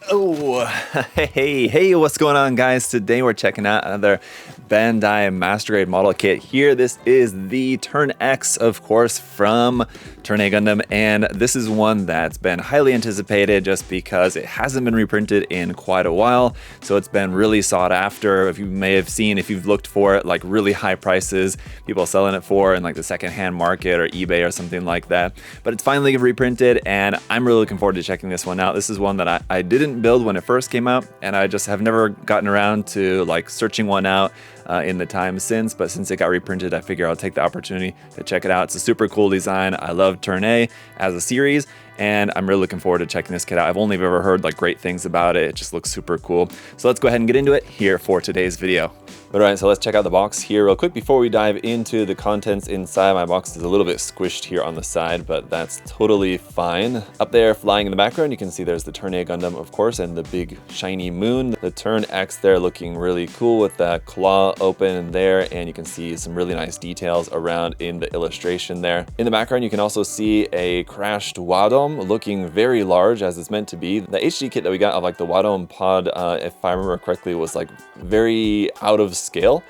Oh, hey, what's going on, guys? Today we're checking out another Bandai Master Grade model kit here. This is the Turn X, of course, from Turn A Gundam, and this is one that's been highly anticipated just because it hasn't been reprinted in quite a while, so it's been really sought after. If you may have seen, if you've looked for it, like really high prices, people selling it for in like the secondhand market or eBay or something like that, but it's finally reprinted, and I'm really looking forward to checking this one out. This is one that I didn't build when it first came out, and I just have never gotten around to like searching one out in the time since, but since it got reprinted, I figure I'll take the opportunity to check it out. It's a super cool design. I love Turn A as a series, and I'm really looking forward to checking this kit out. I've only ever heard like great things about it. It just looks super cool. So let's go ahead and get into it here for today's video. All right, so let's check out the box here real quick before we dive into the contents inside. My box is a little bit squished here on the side, but that's totally fine. Up there, flying in the background, you can see there's the Turn A Gundam, of course, and the big shiny moon. The Turn X there looking really cool with that claw open there, and you can see some really nice details around in the illustration there. In the background, you can also see a crashed Wadom looking very large as it's meant to be. The HD kit that we got of like the Wadom pod, if I remember correctly, was like very out of scale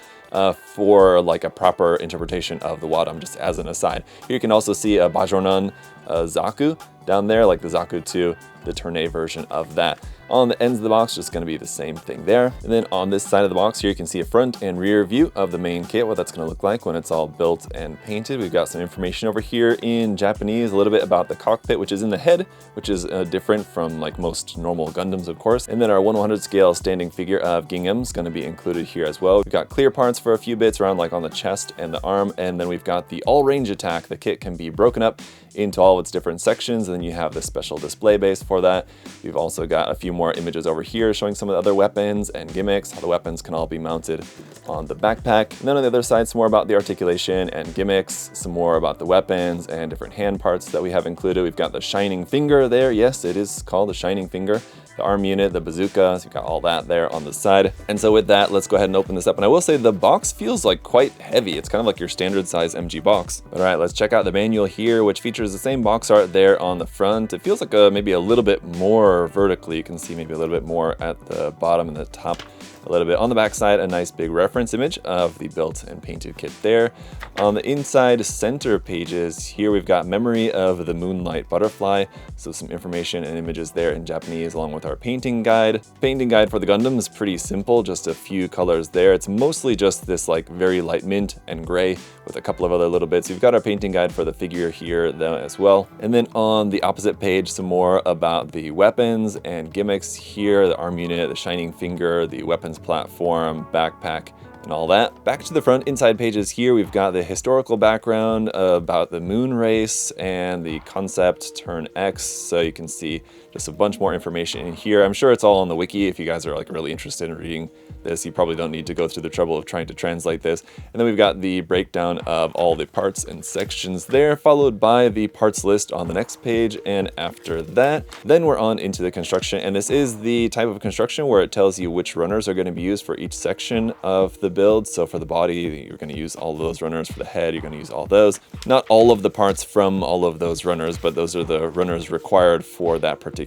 for like a proper interpretation of the Wadom, just as an aside. Here you can also see a Bajonan Zaku down there, like the Zaku 2, the Turn A version of that. On the ends of the box, just going to be the same thing there. And then on this side of the box here, you can see a front and rear view of the main kit, what that's going to look like when it's all built and painted. We've got some information over here in Japanese, a little bit about the cockpit, which is in the head, which is different from like most normal Gundams, of course. And then our 1/100 scale standing figure of Gingham is going to be included here as well. We've got clear parts for a few bits around like on the chest and the arm. And then we've got the all-range attack. The kit can be broken up into all of its different sections, and then you have the special display base for that. We've also got a few more images over here showing some of the other weapons and gimmicks, how the weapons can all be mounted on the backpack. And then on the other side, some more about the articulation and gimmicks, some more about the weapons and different hand parts that we have included. We've got the shining finger there. Yes, it is called the shining finger. The arm unit, the bazooka, so you've got all that there on the side. And so with that, let's go ahead and open this up. And I will say the box feels like quite heavy. It's kind of like your standard size MG box. All right, let's check out the manual here, which features the same box art there on the front. It feels like maybe a little bit more vertically. You can see maybe a little bit more at the bottom and the top a little bit. On the back side, a nice big reference image of the built and painted kit there. On the inside center pages, here we've got memory of the Moonlight Butterfly. So some information and images there in Japanese along with our painting guide. Painting guide for the Gundam is pretty simple, just a few colors there. It's mostly just this like very light mint and gray with a couple of other little bits. We've got our painting guide for the figure here though as well. And then on the opposite page, some more about the weapons and gimmicks here, the arm unit, the shining finger, the weapons platform, backpack, and all that. Back to the front inside pages here, we've got the historical background about the moon race and the concept Turn X, so you can see just a bunch more information in here. I'm sure it's all on the wiki. If you guys are like really interested in reading this, you probably don't need to go through the trouble of trying to translate this. And then we've got the breakdown of all the parts and sections there, followed by the parts list on the next page. And after that, then we're on into the construction. And this is the type of construction where it tells you which runners are going to be used for each section of the build. So for the body, you're going to use all of those runners. For the head, you're going to use all those. Not all of the parts from all of those runners, but those are the runners required for that particular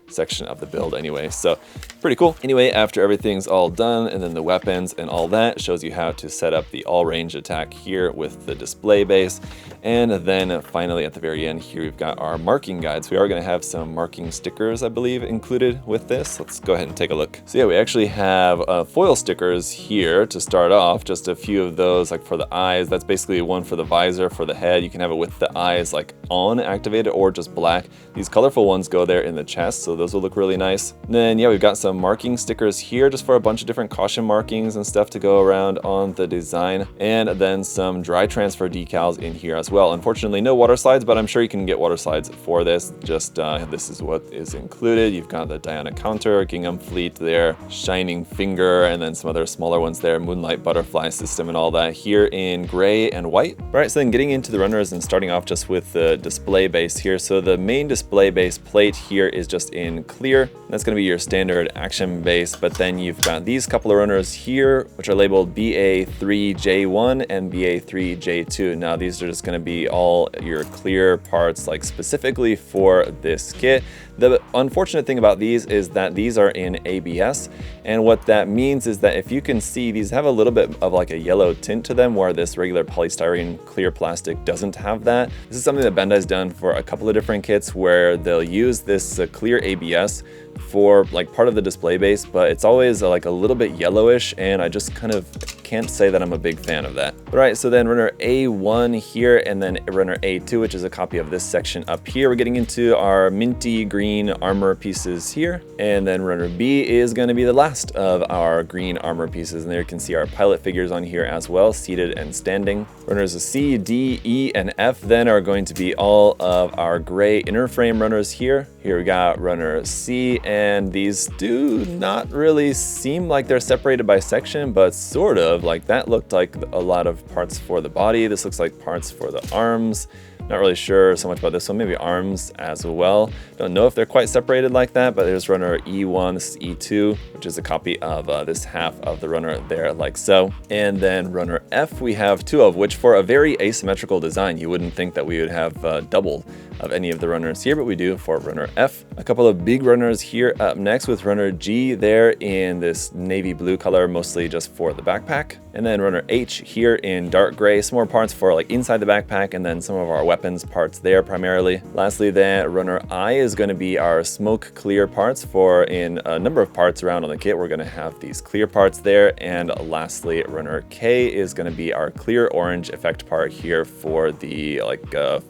section of the build anyway. So pretty cool. Anyway, after everything's all done, and then the weapons and all that shows you how to set up the all-range attack here with the display base. And then finally at the very end here, we've got our marking guides. We are going to have some marking stickers, I believe, included with this. Let's go ahead and take a look. So yeah, we actually have foil stickers here to start off, just a few of those like for the eyes. That's basically one for the visor, for the head. You can have it with the eyes like on activated or just black. These colorful ones go there in the chest, so those will look really nice. And then yeah, we've got some marking stickers here just for a bunch of different caution markings and stuff to go around on the design, and then some dry transfer decals in here as well. Unfortunately no water slides, but I'm sure you can get water slides for this. Just this is what is included. You've got the Diana counter, Gingham fleet there, shining finger, and then some other smaller ones there, moonlight butterfly system and all that here in gray and white. All right, so then getting into the runners and starting off just with the display base here. So the main display base plate here is just in clear. That's going to be your standard action base, but then you've got these couple of runners here, which are labeled BA3J1 and BA3J2. Now these are just going to be all your clear parts, like specifically for this kit. The unfortunate thing about these is that these are in ABS, and what that means is that if you can see, these have a little bit of like a yellow tint to them, where this regular polystyrene clear plastic doesn't have that. This is something that Bandai's done for a couple of different kits where they'll use this clear ABS for like part of the display base, but it's always like a little bit yellowish, and I just kind of can't say that I'm a big fan of that. All right, so then runner A1 here, and then runner A2, which is a copy of this section up here. We're getting into our minty green armor pieces here, and then runner B is going to be the last of our green armor pieces, and there you can see our pilot figures on here as well, seated and standing. Runners C, D, E, and F then are going to be all of our gray inner frame runners here. Here we got runner C, and these do not really seem like they're separated by section, but sort of. Like that looked like a lot of parts for the body. This looks like parts for the arms. Not really sure so much about this one, maybe arms as well. Don't know if they're quite separated like that, but there's runner E1, this is E2, which is a copy of this half of the runner there, like so. And then runner F, we have two of, which for a very asymmetrical design, you wouldn't think that we would have double of any of the runners here, but we do for runner F. A couple of big runners here up next with runner G there in this navy blue color, mostly just for the backpack. And then runner H here in dark gray, some more parts for like inside the backpack, and then some of our weapons parts there primarily. Lastly then, runner I is going to be our smoke clear parts for in a number of parts around on the kit. We're going to have these clear parts there. And lastly, runner K is going to be our clear orange effect part here for the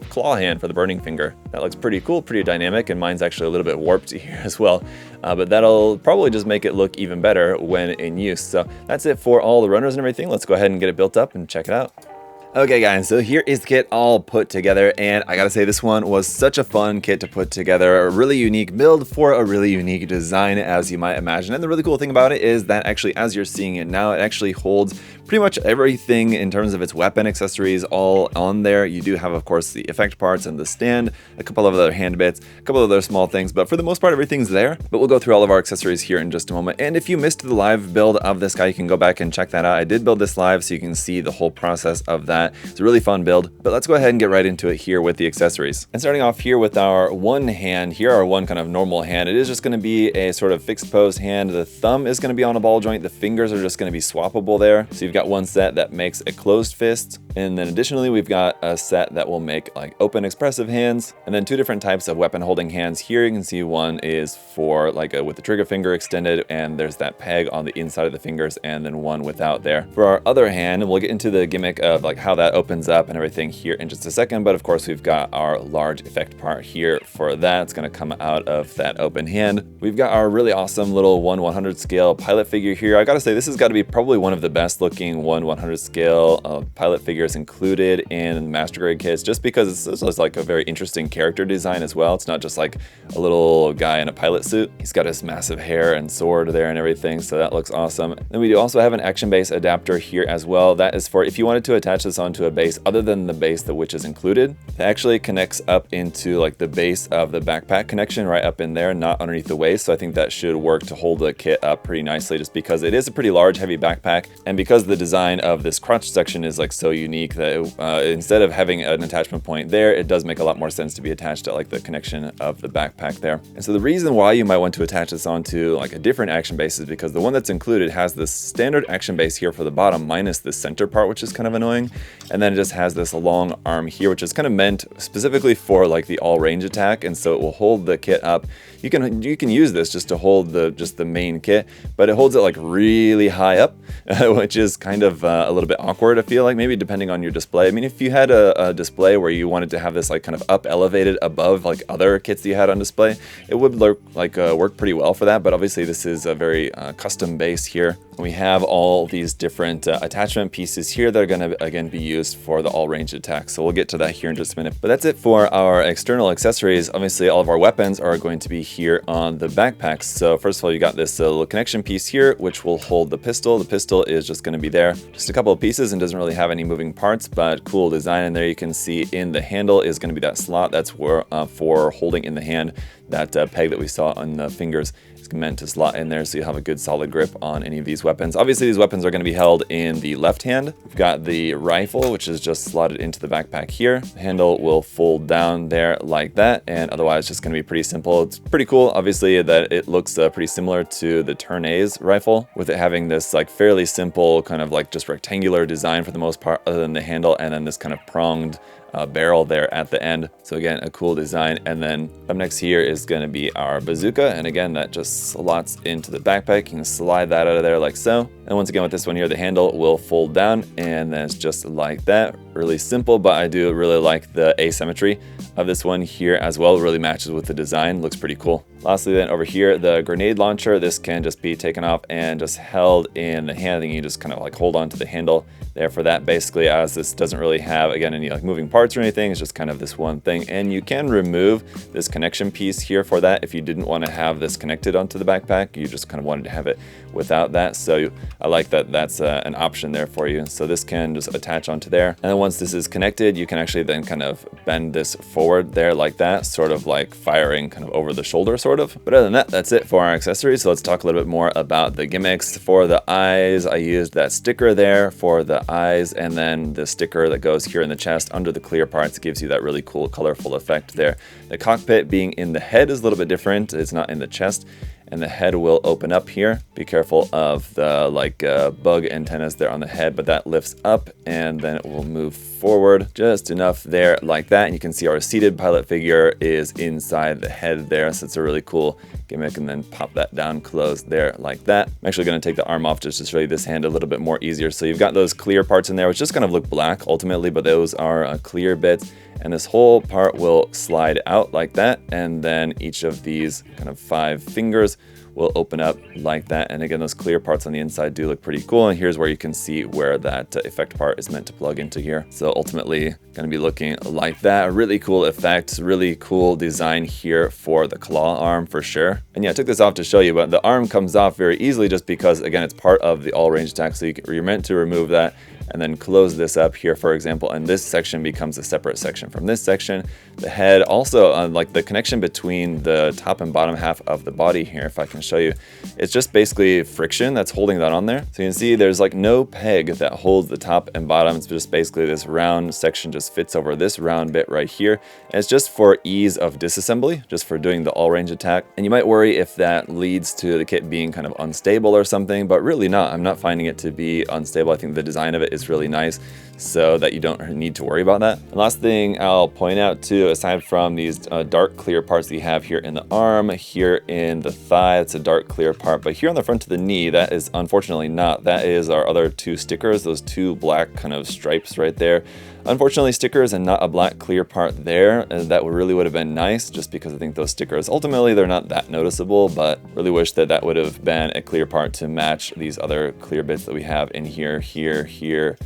claw hand for the burning finger. That looks pretty cool, pretty dynamic, and mine's actually a little bit warped here as well. But that'll probably just make it look even better when in use. So that's it for all the runners and everything. Let's go ahead and get it built up and check it out. Okay guys, so here is the kit all put together, and I gotta say this one was such a fun kit to put together. A really unique build for a really unique design, as you might imagine. And the really cool thing about it is that actually, as you're seeing it now, it actually holds pretty much everything in terms of its weapon accessories all on there. You do have, of course, the effect parts and the stand, a couple of other hand bits, a couple of other small things, but for the most part, everything's there. But we'll go through all of our accessories here in just a moment. And if you missed the live build of this guy, you can go back and check that out. I did build this live, so you can see the whole process of that. It's a really fun build, but let's go ahead and get right into it here with the accessories. And starting off here with our one hand here, our one kind of normal hand, it is just going to be a sort of fixed pose hand. The thumb is going to be on a ball joint. The fingers are just going to be swappable there. So you've got one set that makes a closed fist, and then additionally we've got a set that will make like open expressive hands, and then two different types of weapon holding hands here. You can see one is for like with the trigger finger extended, and there's that peg on the inside of the fingers, and then one without there. For our other hand, we'll get into the gimmick of like how that opens up and everything here in just a second, but of course we've got our large effect part here for that. It's going to come out of that open hand. We've got our really awesome little 1/100 scale pilot figure here. I gotta say, this has got to be probably one of the best looking 1/100 scale pilot figures included in master grade kits, just because it's like a very interesting character design as well. It's not just like a little guy in a pilot suit. He's got his massive hair and sword there and everything, so that looks awesome. Then we do also have an action base adapter here as well. That is for if you wanted to attach this onto a base other than the base which is included. It actually connects up into like the base of the backpack connection right up in there, not underneath the waist. So I think that should work to hold the kit up pretty nicely, just because it is a pretty large, heavy backpack, and because the design of this crotch section is like so unique that instead of having an attachment point there, it does make a lot more sense to be attached at like the connection of the backpack there. And so the reason why you might want to attach this onto like a different action base is because the one that's included has this standard action base here for the bottom minus the center part, which is kind of annoying, and then it just has this long arm here, which is kind of meant specifically for like the all range attack, and so it will hold the kit up. You can use this just to hold just the main kit, but it holds it like really high up, which is kind of a little bit awkward, I feel like, maybe depending depending on your display. I mean, if you had a display where you wanted to have this like kind of up elevated above like other kits that you had on display, it would look like work pretty well for that. But obviously this is a very custom base here. We have all these different attachment pieces here that are going to again be used for the all range attack. So we'll get to that here in just a minute. But that's it for our external accessories. Obviously all of our weapons are going to be here on the backpacks. So first of all, you got this little connection piece here, which will hold the pistol. The pistol is just going to be there, just a couple of pieces, and doesn't really have any moving parts, but cool design in there. You can see in the handle is going to be that slot. That's where for holding in the hand. That peg that we saw on the fingers is meant to slot in there, so you have a good solid grip on any of these weapons. Obviously these weapons are going to be held in the left hand. We've got the rifle, which is just slotted into the backpack here. The handle will fold down there like that, and otherwise just going to be pretty simple. It's pretty cool obviously that it looks pretty similar to the Turn A's rifle, with it having this like fairly simple kind of like just rectangular design for the most part, other than the handle, and then this kind of pronged barrel there at the end. So again, a cool design. And then up next here is going to be our bazooka, and again that just slots into the backpack. You can slide that out of there like so. And once again with this one here, the handle will fold down, and then it's just like that. Really simple, but I do really like the asymmetry of this one here as well. It really matches with the design, looks pretty cool. Lastly then over here, the grenade launcher. This can just be taken off and just held in the hand. I think you just kind of like hold on to the handle there for that, basically, as this doesn't really have again any like moving parts or anything. It's just kind of this one thing, and you can remove this connection piece here for that if you didn't want to have this connected onto the backpack. You just kind of wanted to have it without that. So I like that that's an option there for you. So this can just attach onto there, and then once this is connected, you can actually then kind of bend this forward there like that, sort of like firing kind of over the shoulder sort of. But other than that, that's it for our accessories. So let's talk a little bit more about the gimmicks. For the eyes, I used that sticker there for the eyes, and then the sticker that goes here in the chest under the clear parts gives you that really cool colorful effect there. The cockpit being in the head is a little bit different. It's not in the chest, and the head will open up here. Be careful of the like bug antennas there on the head, but that lifts up and then it will move forward just enough there like that. And you can see our seated pilot figure is inside the head there, so it's a really cool gimmick. And then pop that down closed there like that. I'm actually going to take the arm off just to show you this hand a little bit more easier. So you've got those clear parts in there, which just kind of look black ultimately, but those are clear bits. And this whole part will slide out like that, and then each of these kind of 5 fingers will open up like that. And again, those clear parts on the inside do look pretty cool, and here's where you can see where that effect part is meant to plug into here. So ultimately going to be looking like that. A really cool effect, really cool design here for the claw arm for sure. And yeah, I took this off to show you, but the arm comes off very easily just because again it's part of the all range attack, so you're meant to remove that and then close this up here, for example, and this section becomes a separate section from this section. The head also, like the connection between the top and bottom half of the body here, if I can show you, it's just basically friction that's holding that on there. So you can see there's like no peg that holds the top and bottom. It's just basically this round section just fits over this round bit right here. And it's just for ease of disassembly, just for doing the all range attack. And you might worry if that leads to the kit being kind of unstable or something, but really not. I'm not finding it to be unstable. I think the design of it is really nice, so that you don't need to worry about that. And last thing I'll point out too, aside from these dark clear parts that you have here in the arm, here in the thigh, it's a dark clear part, but here on the front of the knee, that is unfortunately not. That is our other 2 stickers, those 2 black kind of stripes right there. Unfortunately, stickers and not a black clear part there, and that really would have been nice, just because I think those stickers, ultimately, they're not that noticeable, but really wish that that would have been a clear part to match these other clear bits that we have in here, here.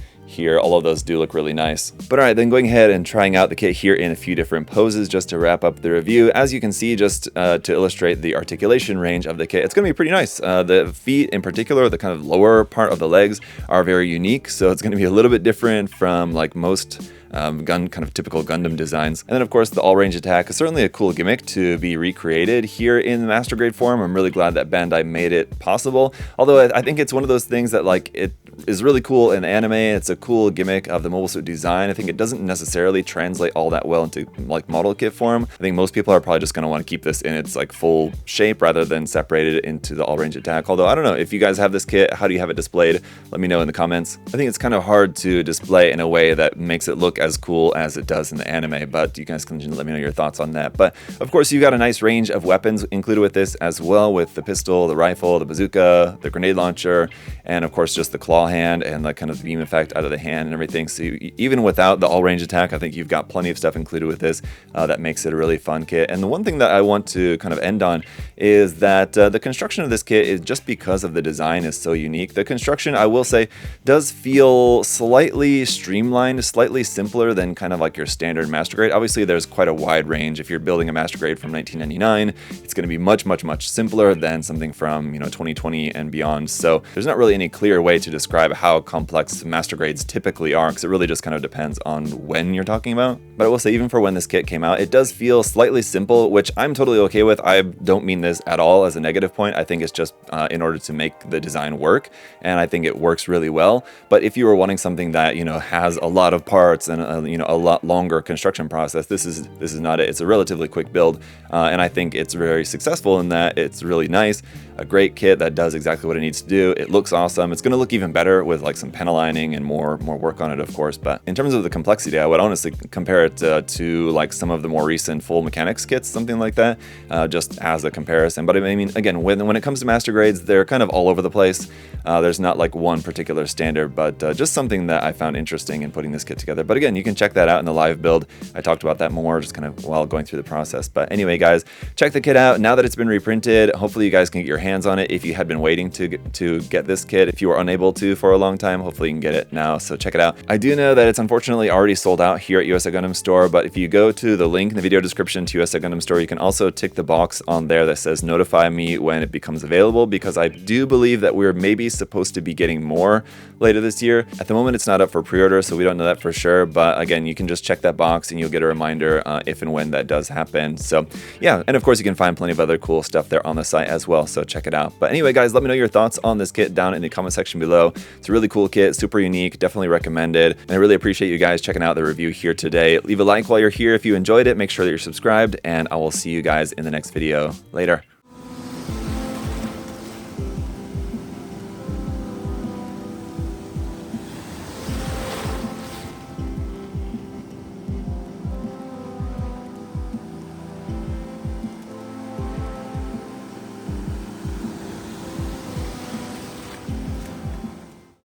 All of those do look really nice. But all right, then going ahead and trying out the kit here in a few different poses just to wrap up the review. As you can see, just to illustrate the articulation range of the kit, it's going to be pretty nice. The feet in particular, the kind of lower part of the legs, are very unique, so it's going to be a little bit different from like most kind of typical Gundam designs. And then of course the all range attack is certainly a cool gimmick to be recreated here in the master grade form. I'm really glad that Bandai made it possible, although I think it's one of those things that like it is really cool in anime. It's a cool gimmick of the mobile suit design. I think it doesn't necessarily translate all that well into like model kit form. I think most people are probably just going to want to keep this in its like full shape rather than separate it into the all range attack. Although I don't know, if you guys have this kit, how do you have it displayed? Let me know in the comments. I think it's kind of hard to display in a way that makes it look as cool as it does in the anime, but you guys can let me know your thoughts on that. But of course, you've got a nice range of weapons included with this as well, with the pistol, the rifle, the bazooka, the grenade launcher, and of course just the claw hand and like kind of the beam effect out of the hand and everything. So even without the all range attack, I think you've got plenty of stuff included with this that makes it a really fun kit. And the one thing that I want to kind of end on is that the construction of this kit is just because of the design is so unique. The construction, I will say, does feel slightly streamlined, slightly simpler than kind of like your standard Master Grade. Obviously, there's quite a wide range. If you're building a Master Grade from 1999, it's going to be much simpler than something from 2020 and beyond. So there's not really any clear way to describe how complex Master Grades typically are, because it really just kind of depends on when you're talking about. But I will say, even for when this kit came out, it does feel slightly simple, which I'm totally okay with. I don't mean this at all as a negative point. I think it's just in order to make the design work, and I think it works really well. But if you were wanting something that has a lot of parts and a lot longer construction process, this is not it. It's a relatively quick build, and I think it's very successful in that it's really nice. A great kit that does exactly what it needs to do. It looks awesome. It's going to look even better with like some pen aligning and more work on it, of course. But in terms of the complexity, I would honestly compare it to like some of the more recent full mechanics kits, something like that, just as a comparison. But I mean, again, when it comes to Master Grades, they're kind of all over the place. There's not like one particular standard, but just something that I found interesting in putting this kit together. But again, you can check that out in the live build. I talked about that more just kind of while going through the process. But anyway, guys, check the kit out. Now that it's been reprinted, hopefully you guys can get your hands on it. If you had been waiting to get this kit, if you were unable to for a long time, hopefully you can get it now. So check it out. I do know that it's unfortunately already sold out here at USA Gundam Store, but if you go to the link in the video description to USA Gundam Store, you can also tick the box on there that says notify me when it becomes available, because I do believe that we're maybe supposed to be getting more later this year. At the moment, it's not up for pre-order, so we don't know that for sure. But again, you can just check that box and you'll get a reminder if and when that does happen. So yeah, and of course you can find plenty of other cool stuff there on the site as well. So check it out. But anyway, guys, let me know your thoughts on this kit down in the comment section below. It's a really cool kit, super unique, definitely recommended. And I really appreciate you guys checking out the review here today. Leave a like while you're here if you enjoyed it. Make sure that you're subscribed, and I will see you guys in the next video. Later.